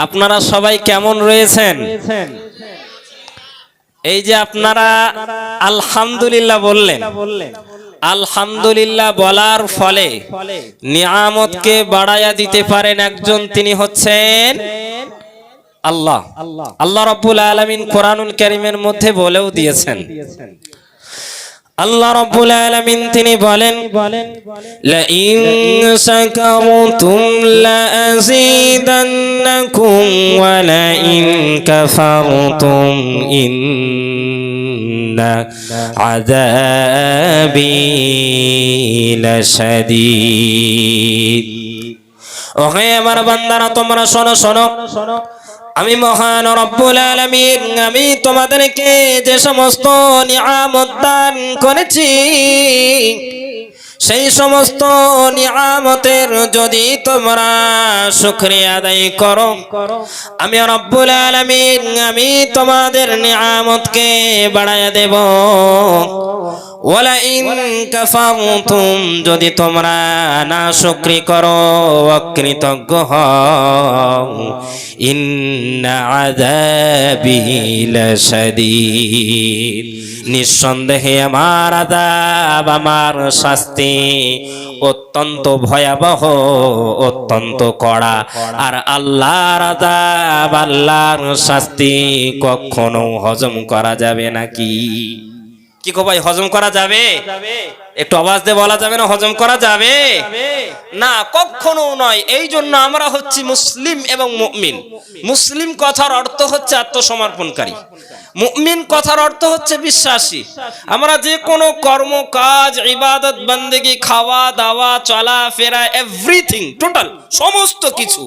আপনারা সবাই কেমন রয়েছেন? এই যে আপনারা আলহামদুলিল্লাহ বললেন, আলহামদুলিল্লাহ বলার ফলে নিয়ামতকে বাড়ায়া দিতে পারেন একজন, তিনি হচ্ছেন আল্লাহ। আল্লাহ রাব্বুল আলামিন কোরআনুল কারীমের মধ্যে বলেও দিয়েছেন। আল্লাহ রাব্বুল আলামিন তিনি বলেন, লা ইন শাকারতুম লা আযীদান্নাকুম ওয়া লা ইন কাফারতুম ইন্না আযাবি লাশাদীদ। ওহে আমার বান্দারা, তোমরা শোনো শোনো, আমি মহান রব্বুল আলামিন আমি তোমাদেরকে যে সমস্ত নিয়ামত দান করেছি, সেই সমস্ত নিয়ামতের যদি তোমরা শুকরিয়া আদায় করো, আমি রব্বুল আলামিন আমি তোমাদের নিয়ামতকে বাড়ায়া দেব। ওয়ালা ইন কাফারতুম, যদি তোমরা নাশুকরি করো, অকৃতজ্ঞ হও, ইন্না আযাবি লাশাদীদ, নিঃসন্দেহে আমার আযাব, আমার শাস্তি অত্যন্ত ভয়াবহ, অত্যন্ত কড়া। আর আল্লাহর আযাব, আল্লাহর শাস্তি কখনো হজম করা যাবে নাকি? কি গো ভাই, হজম করা যাবে? একটু আওয়াজ দিয়ে বলা যাবে না হজম করা যাবে? না, কখনো নয়। এই জন্য আমরা হচ্ছি মুসলিম এবং মুমিন। মুসলিম কথার অর্থ হচ্ছে আত্মসমর্পণকারী, মুমিন কথার অর্থ হচ্ছে বিশ্বাসী। আমরা যে কোনো কর্ম কাজ, ইবাদত বন্দেগী, খাওয়া দাওয়া, চলা ফেরা, এভরিথিং টোটাল সমস্ত কিছু,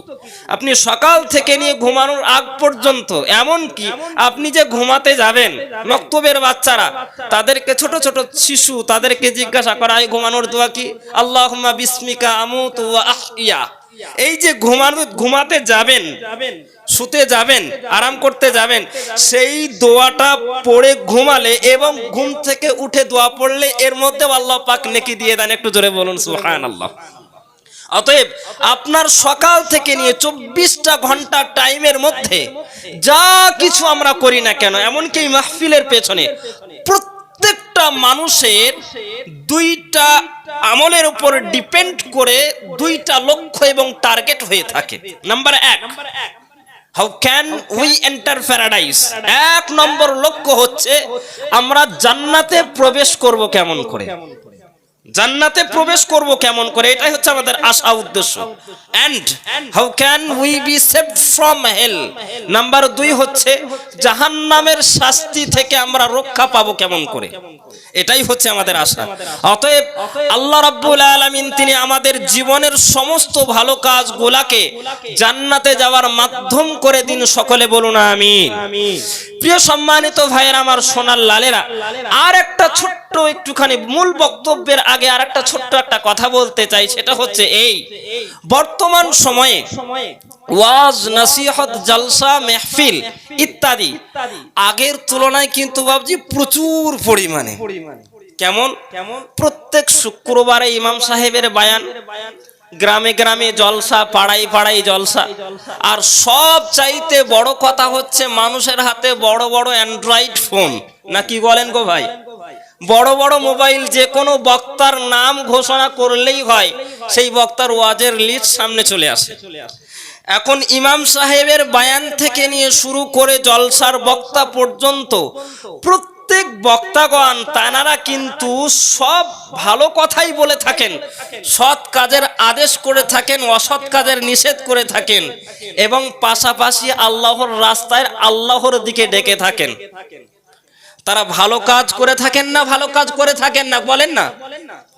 আপনি সকাল থেকে নিয়ে ঘুমানোর আগ পর্যন্ত, এমন কি আপনি যে ঘুমাতে যাবেন, মক্তবের বাচ্চারা, তাদেরকে ছোট ছোট শিশু, তাদেরকে জিজ্ঞাসা করা হয় ঘুমানোর দোয়া কি? আল্লাহুম্মা বিসমিকা আমুতু ওয়া আহইয়া। এই যে ঘুমাতে যাবেন, শুতে যাবেন, আরাম করতে যাবেন, সেই দোয়াটা পড়ে ঘুমালে এবং ঘুম থেকে উঠে দোয়া পড়লে এর মধ্যে আল্লাহ পাক নেকি দিয়ে দেন। একটু জোরে বলুন সুবহানাল্লাহ। অতএব আপনার সকাল থেকে নিয়ে 24টা ঘন্টা টাইমের মধ্যে যা কিছু আমরা করি না কেন, এমনকি মাহফিলের পেছনে প্রত্যেকটা মানুষের দুইটা আমলের উপর ডিপেন্ড করে দুইটা লক্ষ্য এবং টার্গেট হয়ে থাকে। Number 1, how can we enter paradise. 1 নম্বর লক্ষ্য হচ্ছে আমরা জান্নাতে প্রবেশ করব কেমন করে, জান্নাতে প্রবেশ করব কেমন করে, এটাই হচ্ছে আমাদের আশা উদ্দেশ্য। And how can we be saved from hell. Number 2 হচ্ছে জাহান্নামের শাস্তি থেকে আমরা রক্ষা পাবো কেমন করে, এটাই হচ্ছে আমাদের আশা। অতএব আল্লাহ রাব্বুল আলামিন তিনি আমাদের জীবনের সমস্ত ভালো কাজগুলাকে জান্নাতে যাওয়ার মাধ্যম করে দিন। সকলে বলুন আমিন। প্রিয় সম্মানিত ভাইয়েরা, আমার সোনার লালেরা, আর একটা ছোট্ট একটুখানি মূল বক্তব্যের আগে আর একটা ছোট্ট একটা কথা বলতে চাই। সেটা হচ্ছে এই, বর্তমান সময়ে ওয়াজ, নসিহত, জলসা, মেহফিল ইত্যাদি আগের তুলনায় কিন্তু বাবজি প্রচুর পরিমাণে, কেমন প্রত্যেক শুক্রবারে ইমাম সাহেবের বায়ান, গ্রামে গ্রামে জলসা, পাড়ায় পাড়ায় জলসা। আর সব চাইতে বড় কথা হচ্ছে মানুষের হাতে বড় বড় অ্যান্ড্রয়েড ফোন, না কি বলেন গো ভাই? বড় বড় মোবাইল, যে কোনো বক্তার নাম ঘোষণা করলেই হয় সেই বক্তার ওয়াজের লিস্ট সামনে চলে আসে। এখন ইমাম সাহেবের বায়ান থেকে নিয়ে শুরু করে জলসার বক্তা পর্যন্ত প্রত্যেক বক্তাগণ তানারা কিন্তু সব ভালো কথাই বলে থাকেন, সৎ কাজের আদেশ করে থাকেন, অসৎ কাজের নিষেধ করে থাকেন, এবং পাশাপাশি আল্লাহর রাস্তায় আল্লাহর দিকে ডেকে থাকেন। তারা ভালো কাজ করে থাকেন না? ভালো কাজ করে থাকেন না? বলেন না,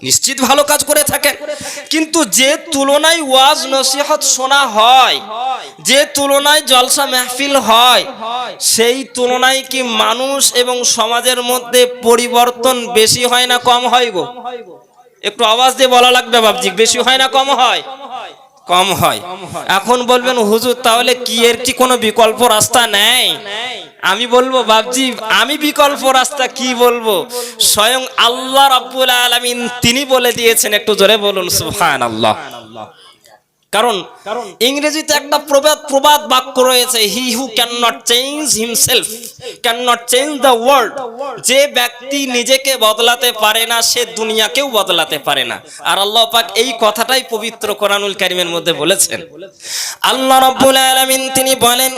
নিশ্চিত ভালো কাজ করে থাকেন। কিন্তু যে তুলনায় ওয়াজ নসিহত শোনা হয়, যে তুলনায় জলসা মাহফিল হয়, সেই তুলনায় কি মানুষ এবং সমাজের মধ্যে পরিবর্তন বেশি হয় না কম হয় গো? একটু আওয়াজ দিয়ে বলা লাগবে বাবজি, বেশি হয় না কম হয়? কম হয়। এখন বলবেন হুজুর তাহলে কি এর কি কোনো বিকল্প রাস্তা নেই? আমি বলবো বাবজি, আমি বিকল্প রাস্তা কি বলবো, স্বয়ং আল্লাহ রাব্বুল আলামিন তিনি বলে দিয়েছেন। একটু জোরে বলুন সুবহানাল্লাহ। কারণ ইংরেজিতে একটা প্রবাদ বাক্য রয়েছে, he who can not change himself can not change the world. যে ব্যক্তি নিজেকে বদলাতে পারে না সে দুনিয়াকেও বদলাতে পারে না। আর আল্লাহ পাক এই কথাটাই পবিত্র কোরআনুল কারীমের মধ্যে বলেছেন। আল্লাহ রাব্বুল আলামিন তিনি বলেন,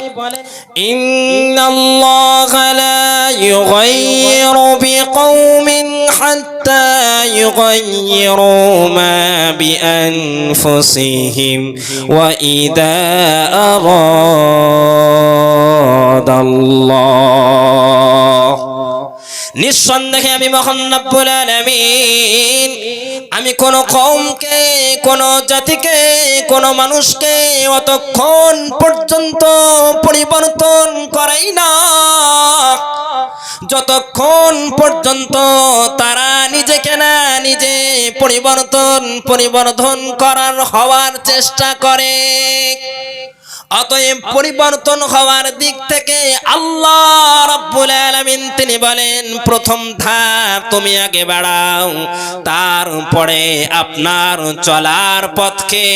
ইন্নাল্লাহা লা ইউগাইয়িরু বিকওমিন হাত্তা ইউগাইয়িরু মা বিআনফুসিহিম ওয়া ইযা আরাদাল্লাহ। নিঃসন্দেহে আমি মহান রব্বুল আলামিন আমি কোন কওমকে, কোন জাতিকে, কোন মানুষকে অতক্ষণ পর্যন্ত পরিবর্তন করাই না যতক্ষণ পর্যন্ত তারা নিজেকে না নিজে পরিবর্তন করার হওয়ার চেষ্টা করে। অতএব পরিবর্তন হওয়ার দিক থেকে আল্লাহ রাব্বুল আলামিন তিনি বলেন, প্রথম ধাপ তুমি আগে বাড়াও, তারপরে আপনার চলার পথকে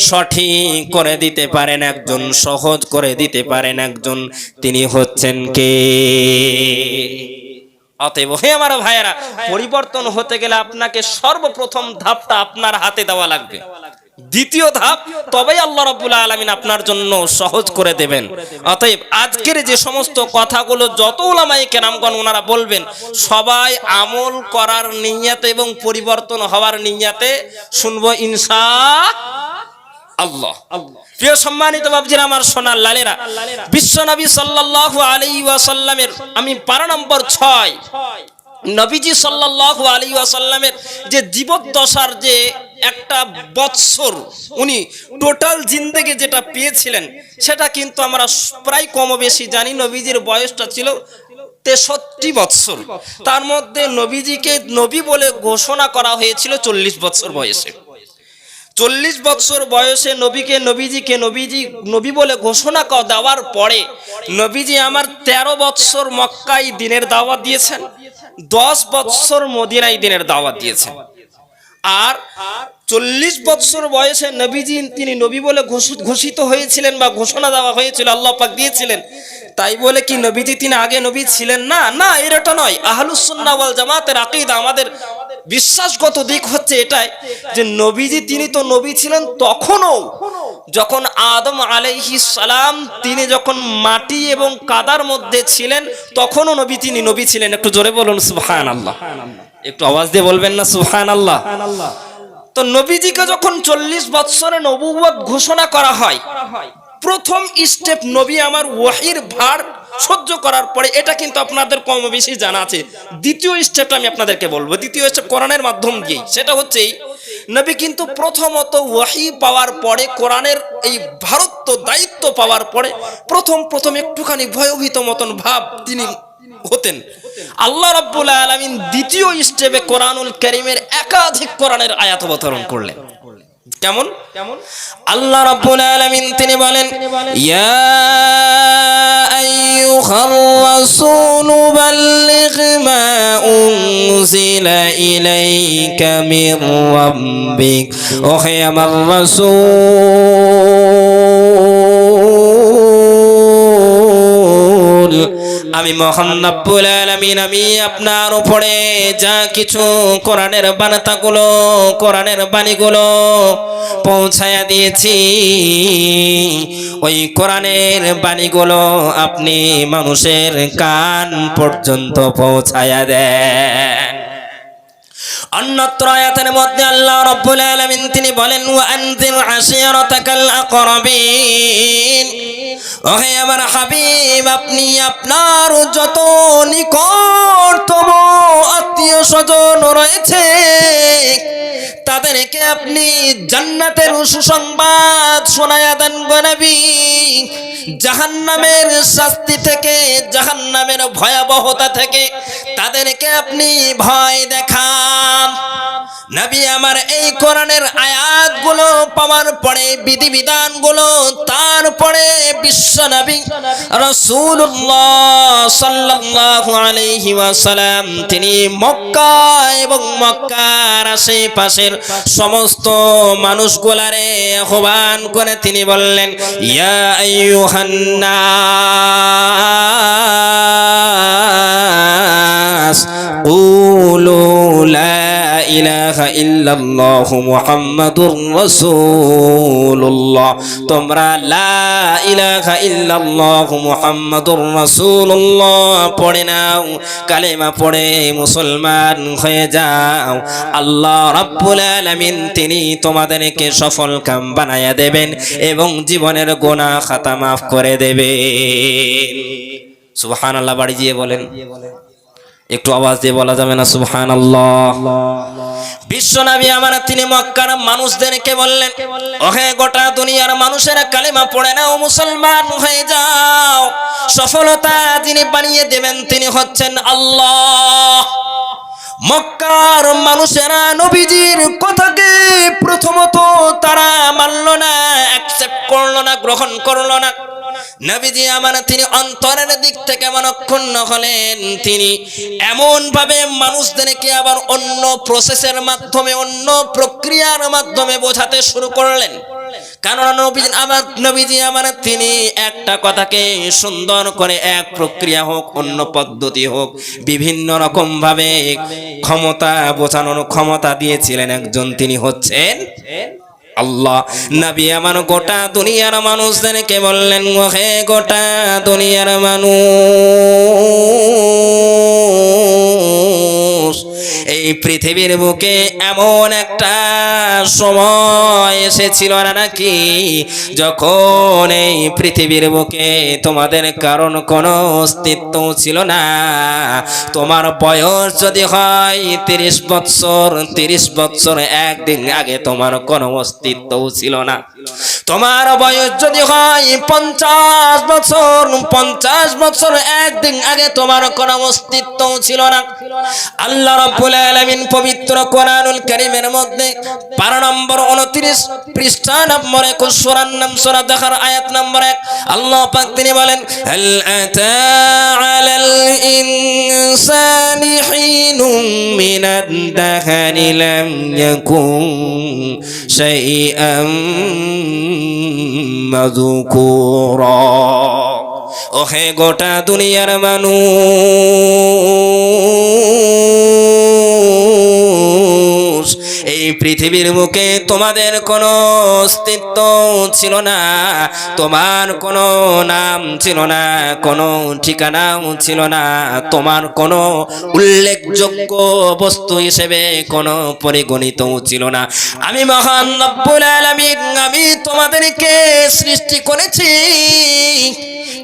সঠিক করে দিতে পারেন একজন, সহজ করে দিতে পারেন একজন, তিনি হচ্ছেন কে? অতএব হে আমার ভাইয়েরা, পরিবর্তন হতে গেলে আপনাকে সর্বপ্রথম ধাপটা আপনার হাতে দেওয়া লাগবে। দ্বিতীয় ধাপ তবেই আল্লাহ রাব্বুল আলামিন আপনার জন্য সহজ করে দেবেন। অতএব আজকের যে সমস্ত কথাগুলো যত উলামায়ে কেরামগণ ওনারা বলবেন, সবাই আমল করার নিয়তে এবং পরিবর্তন হওয়ার নিয়তে শুনবো ইনশাআল্লাহ। প্রিয় সম্মানিত বাবজিরা, আমার সোনার লালেরা, বিশ্বনবী সাল্লাল্লাহু আলাইহি ওয়াসাল্লামের আমি পারা নম্বর 6, নবীজি সাল্লাল্লাহু আলাইহি ওয়াসাল্লামের যে জীবদ্দশার যে একটা বৎসর উনি টোটাল জিন্দেগি যেটা পেয়েছিলেন সেটা কিন্তু আমরা প্রায় কম বেশি জানি। নবীজির বয়সটা ছিল 63 বৎসর। তার মধ্যে নবীজিকে নবী বলে ঘোষণা করা হয়েছিল 40 বৎসর বয়সে। 40 বৎসর বয়সে নবীজিকে নবী বলে ঘোষণা দেওয়ার পরে নবীজি আমার 13 বৎসর মক্কায় দ্বীনের দাওয়াত দিয়েছেন, 10 বৎসর মদিনায় দ্বীনের দাওয়াত দিয়েছেন। আর 40 বৎসর বয়সে নবীজি তিনি নবী বলে ঘোষিত হয়েছিলেন বা ঘোষণা দেওয়া হয়েছিল, আল্লাহ পাক দিয়েছিলেন। তাই বলে কি নবীজি তিনি আগে নবী ছিলেন না? না, এটা নয়। আহলুস সুন্নাহ ওয়াল জামাতের আকীদা, আমাদের বিশ্বাসগত দিক হচ্ছে এটাই যে নবীজি তিনি তো নবী ছিলেন তখনও, যখন আদম আলাইহিস সালাম তিনি যখন মাটি এবং কাদার মধ্যে ছিলেন তখনও তিনি নবী ছিলেন। একটু জোরে বলুন সুবহানাল্লাহ, একটু আওয়াজ দিয়ে বলবেন না সুবহানাল্লাহ। তো নবীজিকে যখন 40 বৎসরে নবুয়ত ঘোষণা করা হয়, প্রথম স্টেপ নবী আমার ওয়াহির ভার সহ্য করার পরে, এটা কিন্তু আপনাদের কম বেশি জানা আছে। দ্বিতীয় স্টেপটা আমি আপনাদেরকে বলবো, দ্বিতীয় স্টেপ কোরআনের মাধ্যম দিয়েই। সেটা হচ্ছে নবী কিন্তু প্রথমত ওয়াহি পাওয়ার পরে, কোরআনের এই ভারত্ব দায়িত্ব পাওয়ার পরে প্রথম একটুখানি ভয়ভীত মতন ভাব তিনি হতেন। আল্লাহ রাব্বুল আলামিন দ্বিতীয় স্টেপে কোরআনুল কারীমের একাধিক কোরআনের আয়াত অবতরণ করলেন। কেমন? আল্লাহ রাব্বুল আলামিন তিনি বলেন, ইয়া আইয়ুহার রাসূলু বাল্লিগ মা উনজিলা ইলাইকা মির রাব্বিক। ও হে আমার রাসূল, আমি মহান রব্বুল আলামিন আমি আপনার উপরে যা কিছু কোরআনের বার্তাগুলো, কোরআনের বাণীগুলো পৌঁছায়া দিয়েছি, ওই কোরআনের বাণীগুলো আপনি মানুষের কান পর্যন্ত পৌঁছায়া দেন। অন্যত্র আয়াতের মধ্যে আল্লাহ রাব্বুল আলামিন তিনি বলেন, ওয়া আনজির আশিরাতাকাল আকরাবিন। ও হে আমার হাবিব, আপনি আপনার যত নিকটতম আত্মীয় স্বজন রয়েছে তাদেরকে আপনি জান্নাতের সুসংবাদ শোনায়া দেন গো নবী। জাহান্নামের শাস্তি থেকে, জাহান্নামের ভয়াবহতা থেকে তাদেরকে আপনি ভয় দেখান। নবী আমার এই কোরআনের আয়াতগুলো পাওয়ার পরে, বিধিবিধানগুলো তারপরে বিশ্ব নবী রাসূলুল্লাহ সাল্লাল্লাহু আলাইহি ওয়াসাল্লাম তিনি মক্কা এবং মক্কার আশেপাশের সমস্ত মানুষগুলারে আহ্বান করে তিনি বললেন, ইয়া আইয়ুহান নাস কুলু লা ইলাহা ইল্লাল্লাহু মুহাম্মাদুর রাসূলুল্লাহ, তোমরা লা ইলাহা ইল্লাল্লাহু মুহাম্মাদুর রাসূলুল্লাহ পড়ে নাও, কালেমা পড়ে মুসলমান হয়ে যাও। আল্লাহ রাব্বুল আলামিন তিনি তোমাদেরকে সফল কাম বানায়া দেবেন এবং জীবনের গুনাহ খাতা মাফ করে দেবেন। সুবহানাল্লাহ বাড়ি গিয়ে বলেন, একটু আওয়াজ দিয়ে বলা যাবে না সুবহানাল্লাহ? বিশ্ব নবী আমার তিনি মক্কার মানুষদেরকে বললেন, ওহে গোটা দুনিয়ার মানুষেরা কালেমা পড়ে নাও, মুসলমান হয়ে যাও। সফলতা যিনি বানিয়ে দেবেন তিনি হচ্ছেন আল্লাহ। মক্কার মানুষেরা নবীজির কথাকে প্রথমত তারা মানল না, অ্যাকসেপ্ট করলো না, গ্রহণ করলো না। নবীজি আমার তিনি অন্তরের দিক থেকে মনক্ষুণ্ণ হলেন। তিনি এমন ভাবে মানুষদেরকে আবার অন্য প্রসেসের মাধ্যমে, অন্য প্রক্রিয়ার মাধ্যমে বোঝাতে শুরু করলেন। কারণ নবীজি আমার তিনি একটা কথাকে সুন্দর করে এক প্রক্রিয়া হোক, অন্য পদ্ধতি হোক, বিভিন্ন রকম ভাবে ক্ষমতা বোঝানোর ক্ষমতা দিয়েছিলেন একজন, তিনি হচ্ছেন আল্লাহ। নবী আমার গোটা দুনিয়ার মানুষদেরকে বললেন, হে গোটা দুনিয়ার মানুষ, এই পৃথিবীর বুকে এমন একটা সময় এসেছিল না নাকি যখন এই পৃথিবীর বুকে তোমাদের কারণ কোনো অস্তিত্ব ছিল না। তোমার বয়স যদি হয় 30 বছর, 30 বছর একদিন আগে তোমার কোনো অস্তিত্ব ছিল না। তোমার বয়স যদি হয় 50 বছর, 50 বছর একদিন আগে তোমার কোনো অস্তিত্ব ছিল না। আল্লাহ রাব্বুল আলামিন পবিত্র কোরআনুল কারীমের মধ্যে 12 নম্বর 29 পৃষ্ঠা নম্বর 21 সূরার নাম সূরা বাকারা আয়াত নম্বর 1 আল্লাহ পাক তিনি বলেন, হাল আতা আলাল ইনসানি হিনুম মিনাদ দাহরি লাম ইয়াকুন শাইআম মাযকুরা। ওহে গোটা দুনিয়ার মানুষ, এই পৃথিবীর বুকে তোমাদের কোনো অস্তিত্ব ছিল না, তোমার কোনো নাম ছিল না, কোনো ঠিকানাও ছিল না, তোমার কোনো উল্লেখযোগ্য বস্তু হিসেবে কোনো পরিগণিতও ছিল না। আমি মহান রব্বুল আলামিন আমি তোমাদেরকে সৃষ্টি করেছি।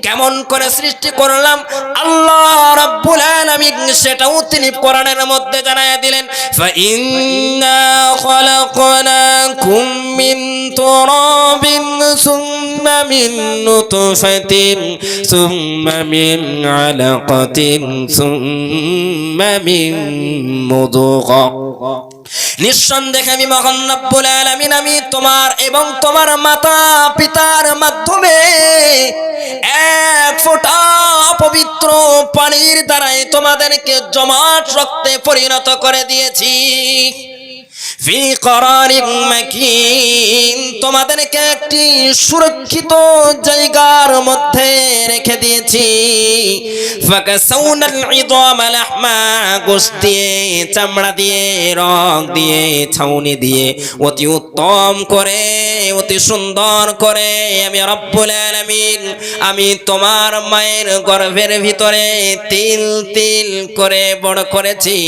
কেমন করে সৃষ্টি করলাম আল্লাহ রাব্বুল আলামিন সেটাও তিনি কোরআনের মধ্যে জানায়া দিলেন, ফা ইন্না খালাকনাকুম মিন তুরাবিন সুম্মা মিন নুতফাতিন সুম্মা মিন আলাকাতিন সুম্মা মিন মুদগা। নিঃসন্দেহে আমি মহান রব্বুল আলামিন আমি তোমার এবং তোমার মাতা পিতার মাধ্যমে এক ফোঁটা পবিত্র পানির দ্বারাই তোমাদেরকে জমাট রক্তে পরিণত করে দিয়েছি। ফি করারিন মাকিন, তোমাদেরকে একটি সুরক্ষিত জায়গার মধ্যে রেখে দিয়েছি। ফাকাসাউনাল ইদামা লাহমা, গোশত দিয়ে, চামড়া দিয়ে, রগ দিয়ে, ছাউনি দিয়ে অতি উত্তম করে, অতি সুন্দর করে আমি রব্বুল আলামিন আমি তোমার মায়ের গর্ভের ভিতরে তিল তিল করে বড় করেছি।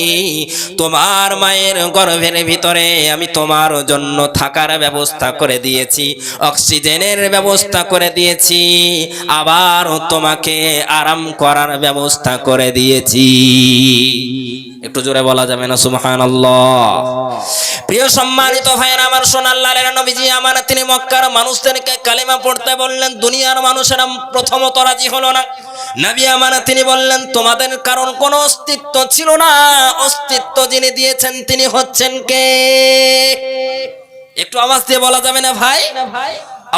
তোমার মায়ের গর্ভের ভিতরে আমি তোমার জন্য থাকার ব্যবস্থা করে দিয়েছি, অক্সিজেনের ব্যবস্থা করে দিয়েছি, আবার তোমাকে আরাম করার ব্যবস্থা করে দিয়েছি। একটু জোরে বলা যাবে না সুবহানাল্লাহ? প্রিয় সম্মানিত ভাইয়েরা আমার, সোনার লালের নবীজি আমার তিনি মক্কার মানুষদেরকে কালেমা পড়তে বললেন। দুনিয়ার মানুষেরা প্রথমত রাজি হলো না। নবী আমার তিনি বললেন, তোমাদের কারণ কোনো অস্তিত্ব ছিল না, অস্তিত্ব যিনি দিয়েছেন তিনি হচ্ছেন কে? একটু আওয়াজ দিয়ে বলা যাবে না ভাই?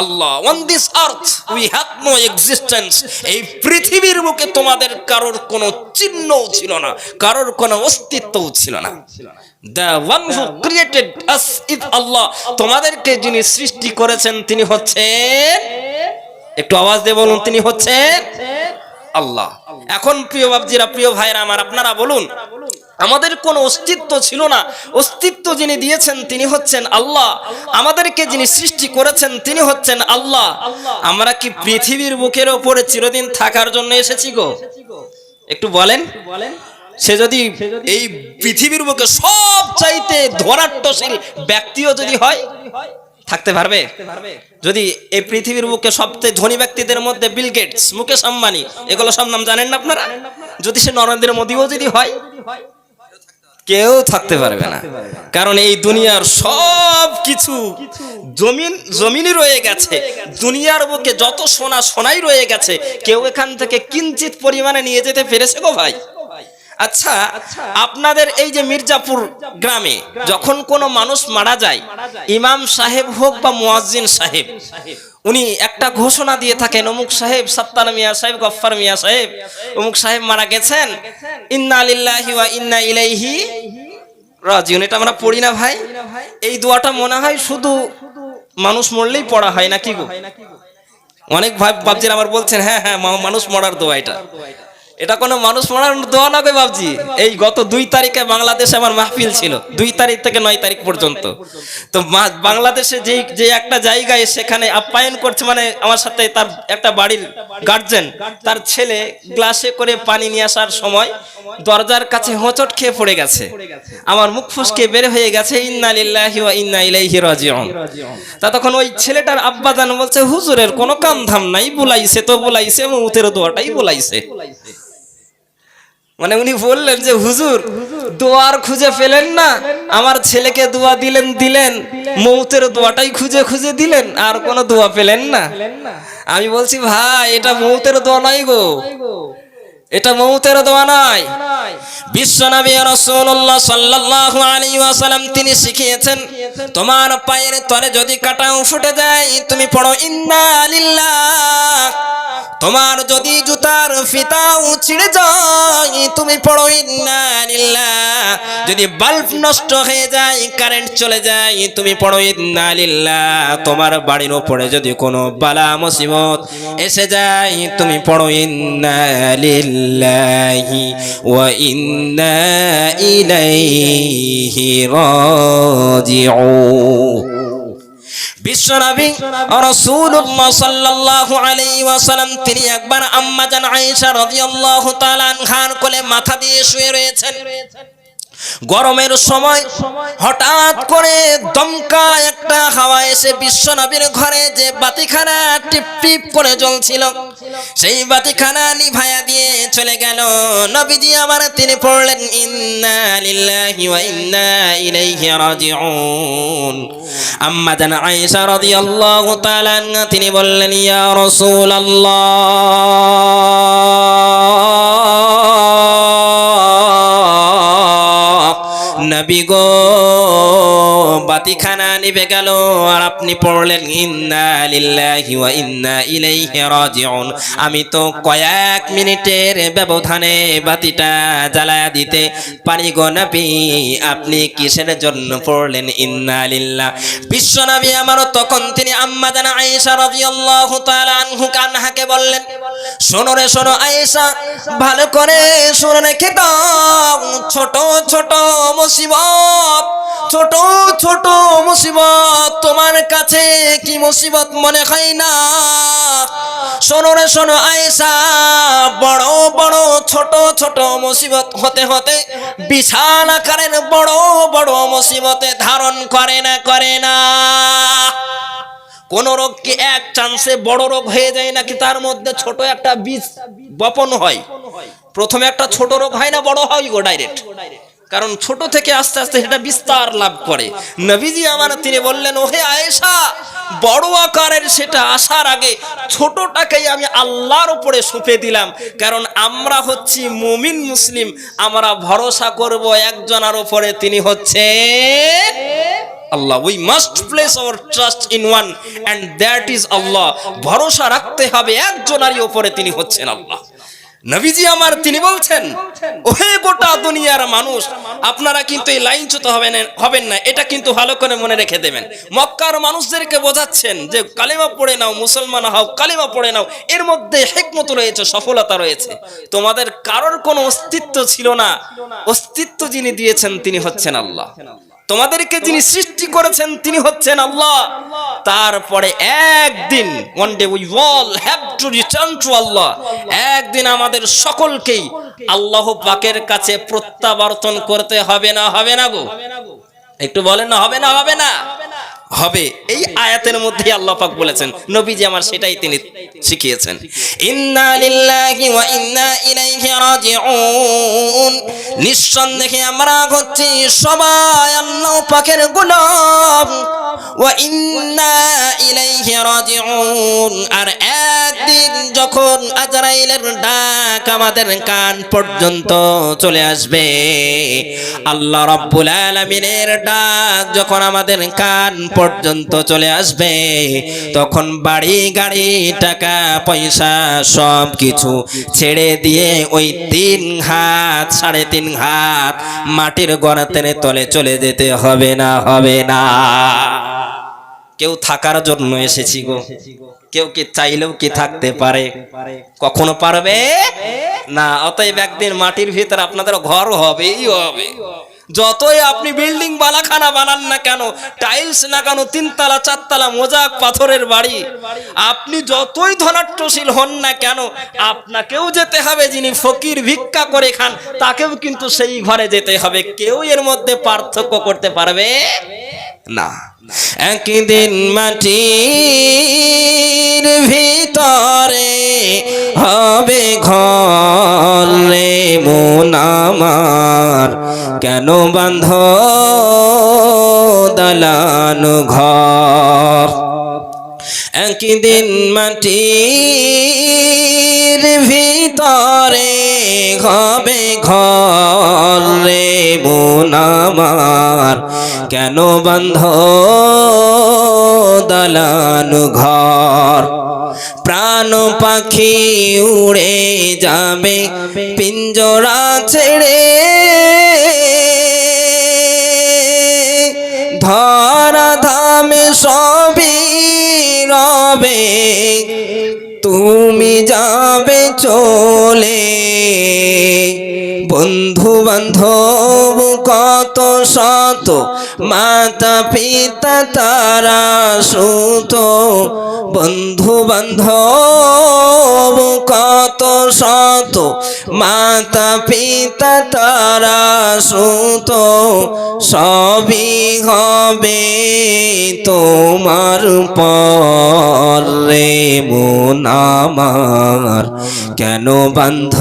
Allah, on this earth we have no existence, এই পৃথিবীর বুকে তোমাদের কারোর কোনো চিহ্নও ছিল না, কারোর কোনো অস্তিত্বও ছিল না। The one who created us is Allah, তোমাদেরকে যিনি সৃষ্টি করেছেন তিনি হচ্ছেন, একটু আওয়াজ দিয়ে বলুন, তিনি হচ্ছেন আল্লাহ। এখন প্রিয় বাবজিরা, প্রিয় ভাইরা আমার, আপনারা বলুন, আমাদের কোনো অস্তিত্ব ছিল না, অস্তিত্ব যিনি দিয়েছেন তিনি হচ্ছেন আল্লাহ, আমাদেরকে যিনি সৃষ্টি করেছেন তিনি হচ্ছেন আল্লাহ। আমরা কি পৃথিবীর বুকের ওপরে চিরদিন থাকার জন্য এসেছি গো? একটু বলেন। সে যদি এই পৃথিবীর বুকে সব চাইতে ধনাঢ্যশীল ব্যক্তিও যদি হয়, থাকতে পারবে? যদি এই পৃথিবীর বুকে সবচেয়ে ধনী ব্যক্তিদের মধ্যে বিল গেটস, মুকেশ আম্বানি, এগুলো সব নাম জানেন না আপনারা? যদি সে নরেন্দ্র মোদীও যদি হয়, কেউ থাকতে পারবে না। কারণ এই দুনিয়ার সব কিছু জমিনই রয়ে গেছে, দুনিয়ার বুকে যত সোনা সোনাই রয়ে গেছে, কেউ এখান থেকে কিঞ্চিত পরিমাণে নিয়ে যেতে পেরেছে গো ভাই? আচ্ছা, আপনাদের এই যে মির্জাপুর গ্রামে যখন কোনো মানুষ মারা যায়, ইমাম সাহেব হোক বা মুয়াজ্জিন সাহেব, উনি একটা ঘোষণা দিয়ে থাকেন, অমুক সাহেব, সাত্তার মিয়া সাহেব, গফফার মিয়া সাহেব, অমুক সাহেব মারা গেছেন, ইন্না লিল্লাহি ওয়া ইন্না ইলাইহি রাজিউন। এটা আমরা পড়ি না ভাই? এই দোয়াটা মনে হয় শুধু মানুষ মরলেই পড়া হয় নাকি গো? অনেক ভাই বাবজিরা আমার বলছেন, হ্যাঁ হ্যাঁ, মানুষ মরার দোয়া এটা। এটা কোনো মানুষ মরার দোয়া না গো বাবজি। এই গত 2 তারিখে বাংলাদেশে আমার মাহফিল ছিল, 2 তারিখ থেকে 9 তারিখ পর্যন্ত। তো বাংলাদেশে যে একটা জায়গায় সেখানে আপ্যায়ন করছে, মানে আমার সাথে তার একটা বাড়ির গার্জেন, তার ছেলে গ্লাসে করে পানি নিয়ে আসার সময় দরজার কাছে হোঁচট খেয়ে পড়ে গেছে, আমার মুখ ফসকে বের হয়ে গেছে, ইন্না লিল্লাহি ওয়া ইন্না ইলাইহি রাজিউন। তা তখন ওই ছেলেটার আব্বাজান বলছে, হুজুরের কোনো কাম ধাম নাই, বুলাইছে তো বুলাইছে, মৌতের দোয়াটাই বুলাইছে। মানে উনি বললেন যে হুজুর, দোয়ার খুঁজে পেলেন না, আমার ছেলেকে দোয়া দিলেন, মৌতের দোয়াটাই খুঁজে খুঁজে দিলেন, আর কোনো দোয়া পেলেন না। আমি বলছি ভাই, এটা মৌতের দোয়া নাই গো, এটা মৌতের দোয়া নয়। বিশ্বনবী রাসূলুল্লাহ সাল্লাল্লাহু আলাইহি ওয়াসাল্লাম তিনি শিখিয়েছেন, তোমার পায়ের তলে যদি কাঁটাও ফুটে যায়, তুমি পড়ো ইন্না লিল্লাহ। তোমার যদি জুতার ফিতাও ছিঁড়ে যায়, তুমি পড়ো ইন্না লিল্লাহ। যদি বাল্ব নষ্ট হয়ে যায়, কারেন্ট চলে যায়, তুমি পড়ো ইন্না লিল্লাহ। তোমার বাড়ির উপরে যদি কোনো বালা মুসিবত এসে যায়, তুমি পড়ো ইন্না লিল্লাহি ওয়া ইন্না ইলাইহি রাজিউন। বিশ্বনবী রাসূলুল্লাহ সাল্লাল্লাহু আলাইহি ওয়াসাল্লাম তিনি একবার আম্মা জান আয়েশা রাদিয়াল্লাহু তাআলা আনহার কোলে মাথা দিয়ে শুয়ে রয়েছেন। গরমের সময় হঠাৎ করে দমকা একটা হাওয়া এসে বিশ্বনবীর ঘরে যে বাতিখানা টিপ টিপ করে জ্বলছিল, সেই বাতিখানা নিভায়া দিয়ে চলে গেল। নবীজি আমার তিনি পড়লেন ইন্না লিল্লাহি ওয়া ইন্না ইলাইহি রাজিউন। আম্মা জান আয়েশা রাদিয়াল্লাহু তাআলা আনহা তিনি বললেন, ইয়া রাসূলুল্লাহ, নবী গো, বাতিখানা নিভে গেল আর আপনি পড়লেন ইন্না লিল্লাহি ওয়া ইন্না ইলাইহি রাজিউন। আমি তো কয়েক মিনিটের ব্যবধানে বাতিটা জ্বালায়া দিতে পারি গো নবী, আপনি কিসের জন্য পড়লেন ইন্না লিল্লাহ? বিশ্বনবী আমার তখন তিনি আম্মা জান আয়েশা রাদিয়াল্লাহু তাআলা আনহাকে বললেন, শোনো রে শোনো আয়েশা, ভালো করে শুনে রেখে দাও, ছোট ছোট মুসিবত, ছোট ছোট মুসিবত তোমার কাছে কি মুসিবত মনে হয় না? শোনো রে শোনো আয়েশা, বড় বড় ছোট ছোট মুসিবত হতে হতে বিশাল আকারের বড় বড় মুসিবতে ধারণ করে না। কোন রোগ কি এক চান্সে বড় রোগ হয়ে যায় নাকি তার মধ্যে ছোট একটা বীজ বপন হয়? প্রথমে একটা ছোট রোগ হয় না, বড় হয় গো ডাইরেক্ট, কারণ ছোট থেকে আস্তে আস্তে সেটা বিস্তার লাভ করে। নবীজি আমার তিনি বললেন, ওহে আয়েশা, বড় আকারের সেটা আসার আগে ছোটটাকেই আমি আল্লাহর উপরে সঁপে দিলাম, কারণ আমরা হচ্ছি মুমিন মুসলিম, আমরা ভরসা করব একজনের উপরে, তিনি হচ্ছেন Allah. We must place our trust in one and that is Allah. ভরসা রাখতে হবে একজনারই উপরে, তিনি হচ্ছেন আল্লাহ। নবীজি আমার তিনি বলছেন, ওহে গোটা দুনিয়ার মানুষ, আপনারা কিন্তু এই লাইনচ্যুত হবেন না, এটা কিন্তু ভালো করে মনে রেখে দেবেন। মক্কার মানুষদেরকে বোঝাচ্ছেন যে কালিমা পড়ে নাও, মুসলমান হও, কালিমা পড়ে নাও, এর মধ্যে হিকমত রয়েছে, সফলতা রয়েছে। তোমাদের কারোর কোনো অস্তিত্ব ছিল না, অস্তিত্ব যিনি দিয়েছেন তিনি হচ্ছেন আল্লাহ। তোমাদেরকে যিনি সৃষ্টি করেছেন তিনি হচ্ছেন আল্লাহ। তারপরে একদিন one day we all have to return to Allah. একদিন আমাদের সকলকেই আল্লাহ পাকের কাছে প্রত্যাবর্তন করতে হবে না হবে না গো? একটু বলেন না, হবে না হবে না? হবে। এই আয়াতের মধ্যে আল্লাহ পাক বলেছেন, নবীজি আমার সেটাই তিনি শিখিয়েছেন। ইন্না লিল্লাহি ওয়া ইন্না ইলাইহি রাজিউন। নিঃসন্দেহে আমরা হচ্ছি সবাই আল্লাহ পাকের গোলাম। ওয়া ইন্না ইলাইহি রাজিউন। আর একদিন যখন আজরাইলের ডাক আমাদের কান পর্যন্ত চলে আসবে, আল্লাহ রাব্বুল আলামিনের ডাক যখন আমাদের কান পর্যন্ত চলে আসবে, তখন বাড়ি গাড়ি টাকা পয়সা সব কিছু ছেড়ে দিয়ে ওই 3 হাত 3.5 হাত মাটির গর্তের তলে চলে যেতে হবে না হবে না? কেউ থাকার জন্য এসেছি গো, কেউ কি চাইলেও কি থাকতে পারে? কখনো পারবে না। অতএব একদিন মাটির ভিতরে আপনাদের ঘর হবেই হবে। যতই আপনি বিল্ডিং বালাখানা বানান না কেন, টাইলস লাগানো 3 তলা 4 তলা মোজাক পাথরের বাড়ি, আপনি যতই ধনাঢ্যশীল হন না কেন, আপনাকেও যেতে হবে। যিনি ফকির ভিক্ষা করে খান তাকেও কিন্তু সেই ঘরে যেতে হবে। কেউ এর মধ্যে পার্থক্য করতে পারবে না। একদিন মাটির ভিতরে হবে ঘর রে মন আমার, কেন বাঁধ দালান ঘর। একদিন মাটির ভিতরে হবে ঘর রে মন আমার, কেন বাঁধ দালান ঘর। প্রাণ পাখি উড়ে যাবে পিঞ্জরা ছেড়ে, ধরা ধামে সবই রবে, তুমি যাবে চলে। বন্ধু বান্ধব কত শত, মাতা পিতা তারা সুত। বন্ধু বান্ধব কত শত, মাতা পিতা তারা সুত। সবই হবে তোমার পর রে মন আমার, কেন বাঁধ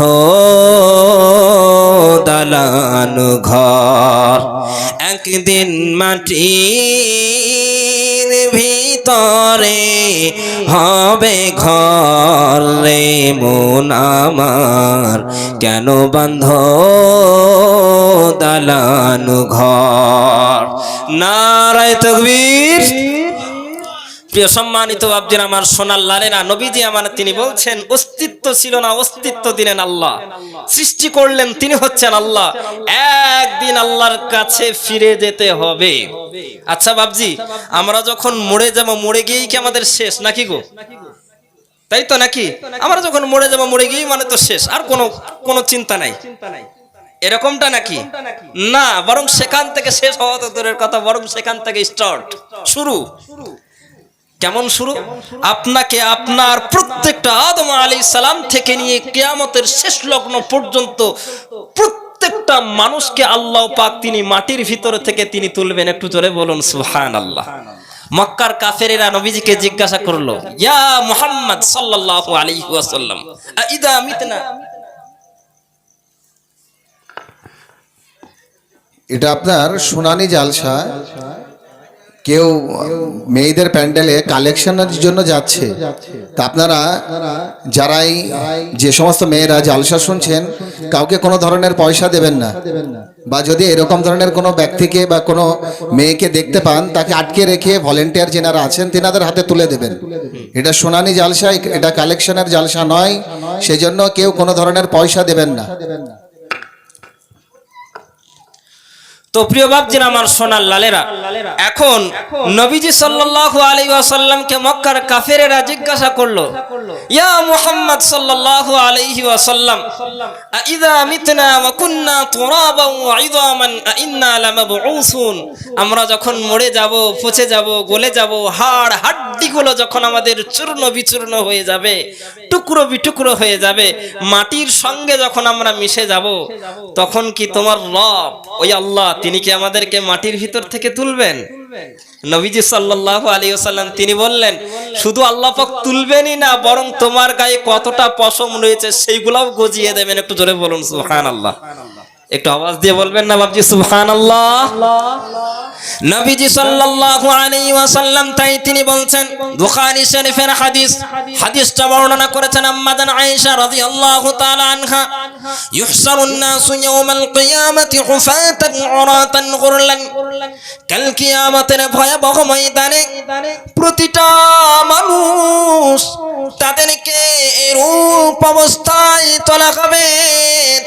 দালান ঘর। একদিন মাটির ভিতরে হবে ঘর রে মন আমার, কেন বাঁধ দালান ঘর। নারায়ে তাকবীর। প্রিয় সম্মানিত বাবজির আমার, সোনার লালেরা, নবীজি আমার তিনি বলছেন, অস্তিত্ব ছিল না, অস্তিত্ব দিলেন আল্লাহ। সৃষ্টি করলেন তিনি হচ্ছেন আল্লাহ। একদিন আল্লাহর কাছে ফিরে যেতে হবে। আচ্ছা বাবজি, আমরা যখন মরে যাব, মরে গিয়েই কি আমাদের শেষ নাকি গো? তাই তো নাকি? আমরা যখন মরে যাব, মরে গিয়েই মানে তো শেষ, আর কোনো চিন্তা নাই, এরকমটা নাকি? না, বরং সেখান থেকে শেষ হওয়া তো দূরের কথা, বরং সেখান থেকে স্টার্ট, শুরু। কেমন শুরু? আপনাকে আপনার প্রত্যেকটা আদম আলাইহিস সালাম থেকে নিয়ে কিয়ামতের শেষ লগ্ন পর্যন্ত প্রত্যেকটা মানুষকে আল্লাহ পাক তিনি মাটির ভিতর থেকে তিনি তুলবেন। একটু জোরে বলুন সুবহানাল্লাহ। মক্কার কাফেরেরা নবীজিকে জিজ্ঞাসা করলো, ইয়া মুহাম্মদ সাল্লাল্লাহু আলাইহি ওয়াসাল্লাম, আইদা মিতনা। এটা আপনার শুনানি জালসা, কেউ মেয়েদের প্যান্ডেলে কালেকশনের জন্য যাচ্ছে। তা আপনারা যারাই যে সমস্ত মেয়েরা জালসা শুনছেন, কাউকে কোনো ধরনের পয়সা দেবেন না। বা যদি এরকম ধরনের কোনো ব্যক্তিকে বা কোনো মেয়েকে দেখতে পান, তাকে আটকে রেখে ভলেন্টিয়ার যেনারা আছেন তেনাদের হাতে তুলে দেবেন। এটা শুনানি জালসা, এটা কালেকশনের জালসা নয়, সেজন্য কেউ কোনো ধরনের পয়সা দেবেন না। তো প্রিয় বাপজির আমার সোনার লালেরা, এখন নবীজি সাল্লাল্লাহু আলাইহি ওয়াসাল্লামকে মক্কার কাফেরেরা জিজ্ঞাসা করলো, ইয়া মুহাম্মদ সাল্লাল্লাহু আলাইহি ওয়াসাল্লাম, আইযা মিতনা ওয়া কুননা তুরাবান ওয়া ইযামান আইন্না লামাবউসুন, আমরা যখন মরে যাব, পচে যাব, গলে যাব, হাড় হাড্ডিগুলো যখন আমাদের চূর্ণ বিচূর্ণ হয়ে যাবে, টুকরো বিটুকরো হয়ে যাবে, মাটির সঙ্গে যখন আমরা মিশে যাব, তখন কি তোমার রব ওই আল্লাহ তিনি কি আমাদেরকে মাটির ভিতর থেকে তুলবেন? নবীজি সাল্লাল্লাহু আলাইহি ওয়াসাল্লাম তিনি বললেন, শুধু আল্লাহ পাক তুলবেনই না, বরং তোমার গায়ে কতটা পশম রয়েছে সেইগুলাও গজিয়ে দেবেন। একটু জোরে বলুন সুবহানাল্লাহ, একটু আওয়াজ দিয়ে বলবেন না বাপজি সুবহানাল্লাহ। নবীজি সাল্লাল্লাহু আলাইহি ওয়াসাল্লাম তাই তিনি বলছেন, বুখারী শরীফের হাদিসটা বর্ণনা করেছেন আম্মা জান আয়েশা রাদিয়াল্লাহু তাআলা আনহা, ইউহসারুন নাসু ইয়াওমাল কিয়ামাতি হুফাতান উরাতান গুরলান, কাল কিয়ামতের ভয়াবহ ময়দানে প্রতিটা মানুষ তাদেরকে এরূপ অবস্থায় তোলা হবে,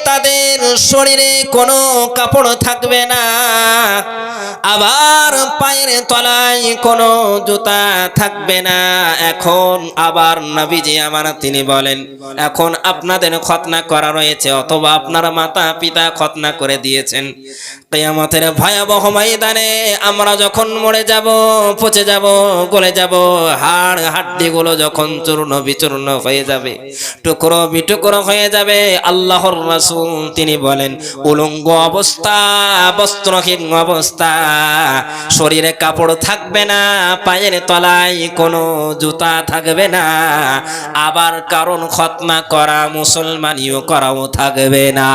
তাদের শরীরে কোনো কাপড় থাকবে না, আবার পায়ের তলায় কোনো জুতা থাকবে না। এখন আবার নবীজি আমার তিনি বলেন, এখন আপনাদের খতনা করা রয়েছে অথবা আপনার মাতা পিতা খতনা করে দিয়েছেন, কিয়ামতের ভয়াবহ ময়দানে আমরা যখন মরে যাব, পচে যাব, গলে যাব, হাড় হাড্ডিগুলো যখন চূর্ণ বিচূর্ণ হয়ে যাবে, টুকরো বিটুকরো হয়ে যাবে, আল্লাহর রাসূল তিনি বলেন, উলঙ্গ অবস্থা, বস্ত্রহীন অবস্থা, শরীরে কাপড় থাকবে না, পায়ের তলায় কোনো জুতা থাকবে না, আবার কারণ খতনা করা মুসলমানিও করাও থাকবে না।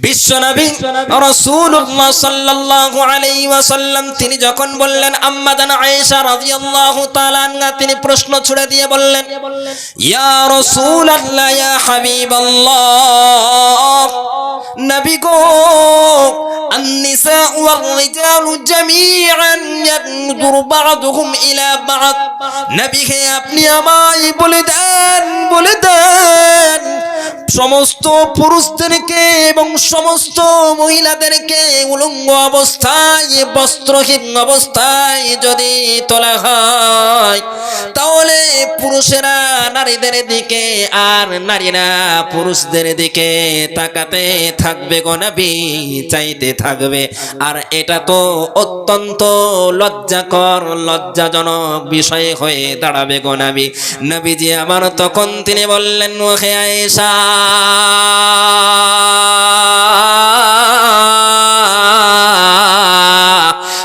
বিশ্বনবী রাসূলুল্লাহ সাল্লাল্লাহু আলাইহি ওয়াসাল্লাম তিনি যখন বললেন, আম্মা জান আয়েশা রাদিয়াল্লাহু তাআলা আনহা তিনি প্রশ্ন ছুড়ে দিয়ে বললেন, ইয়া রাসূলুল্লাহ, ইয়া হাবিবাল্লাহ, নবী গো, আন-নিসাউ ওয়ার-রিজালু জামিআন ইয়ানজুরু বা'দুহুম ইলা বা'দ, নবী হে আপনি আমায় বলে দেন, বলে দেন, সমস্ত পুরুষদেরকে এবং সমস্ত মহিলাদেরকে উলঙ্গ অবস্থায়, বস্ত্রহীন অবস্থায় যদি তোলা হয়, তাহলে পুরুষেরা নারীদের দিকে আর নারীরা পুরুষদের দিকে তাকাতে থাকবে গো নবী, চাইতে থাকবে। আর এটা তো অত্যন্ত লজ্জাকর, লজ্জাজনক বিষয় হয়ে দাঁড়াবে গো নবী। নবীজি আমার তখন তিনি বললেন, ওহে আয়েশা,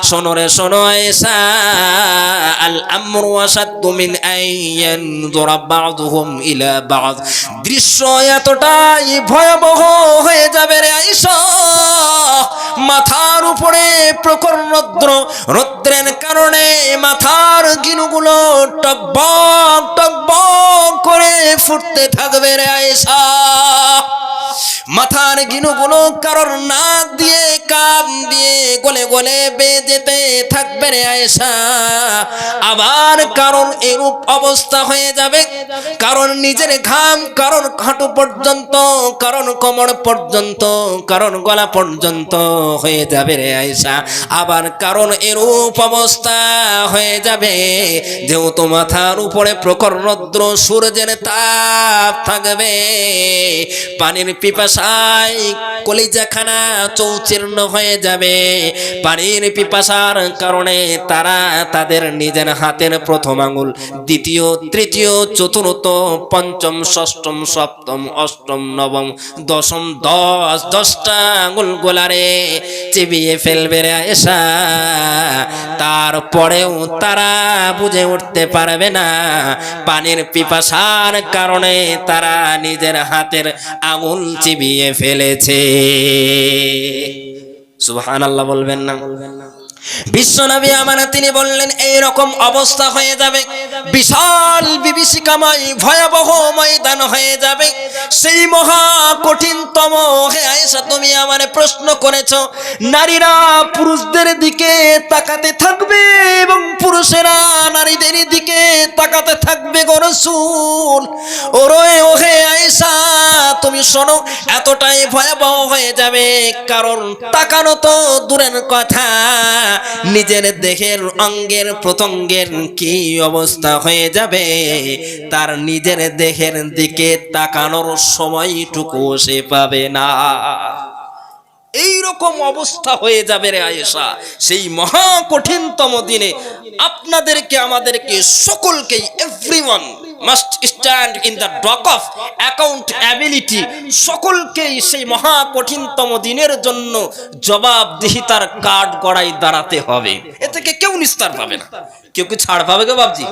শোনো রে শোনো আয়েশা, আল আমরু আশাদ্দু মিন আইয়ানযুরা বা'দুহুম ইলা বা'দ, দৃশ্য এতটাই ভয়াবহ হয়ে যাবে রে আয়েশা, মাথার উপরে প্রখর রৌদ্রের কারণে মাথার গিনুগুলো টকবক টকবক করে ফুটতে থাকবে রে আয়েশা, মাথার গিনুগুলো কারোর নাক দিয়ে, কান দিয়ে গলে গলে বেয়ে যেতে থাকবে রে আয়েশা। আবার কারণ এরূপ অবস্থা হয়ে যাবে, কারণ নিজের ঘাম কারণ হাঁটু পর্যন্ত, কারণ কোমর পর্যন্ত, কারণ গলা পর্যন্ত হয়ে যাবে রে আয়েশা। আবার কারণ এরূপ অবস্থা হয়ে যাবে যেহেতু মাথার উপরে প্রখর রৌদ্র সূর্যের তাপ থাকবে, পানির পিপাসায় কলিজাখানা চৌচির্ণ হয়ে যাবে, পানির পিপাসার কারণে তারা তাদের নিজের হাতের প্রথম আঙ্গুল, দ্বিতীয়, তৃতীয়, চতুর্থ, পঞ্চম, ষষ্ঠম, সপ্তম, অষ্টম, নবম, দশম, 10টা আঙ্গুল গোলারে চিবিয়ে ফেলবে রে আয়েশা। তারপরেও তারা বুঝে উঠতে পারবে না পানির পিপাসার কারণে তারা নিজের হাতের আঙুল চিবিয়ে ফেলেছে। সুবহানাল্লাহ বলবেন না? বিশ্বনবী আমার তিনি বললেন, এই রকম অবস্থা হয়ে যাবে, বিশাল বিভীষিকাময় ভয়াবহ ময়দান প্রদান হয়ে যাবে। সেই মহা কঠিনতম, হে আয়েশা তুমি আমারে প্রশ্ন করেছো, নারীরা পুরুষদের দিকে তাকাতে থাকবে এবং পুরুষেরা নারীদের দিকে তাকাতে থাকবে গো রাসূল। ওহে আয়েশা তুমি শোনো, এতটাই ভয়াবহ হয়ে যাবে, কারণ তাকানো তো দূরের কথা, নিজের দেহের অঙ্গের প্রত্যঙ্গের কি অবস্থা হয়ে যাবে, তার নিজের দেহের দিকে তাকানোর সময়টুকু সে পাবে না। এইরকম অবস্থা হয়ে যাবে রে আয়েশা। সেই মহা কঠিনতম দিনে আপনাদেরকে আমাদেরকে সকলকেই, everyone must stand in the doc of accountability, সকলকেই সেই মহা কঠিনতম দিনের জন্য জবাবদিহিতার কাঠ গড়াই দাঁড়াতে হবে। এ থেকে কেউ নিস্তার পাবে না। কেউ কি ছাড় পাবে গো বাবজি?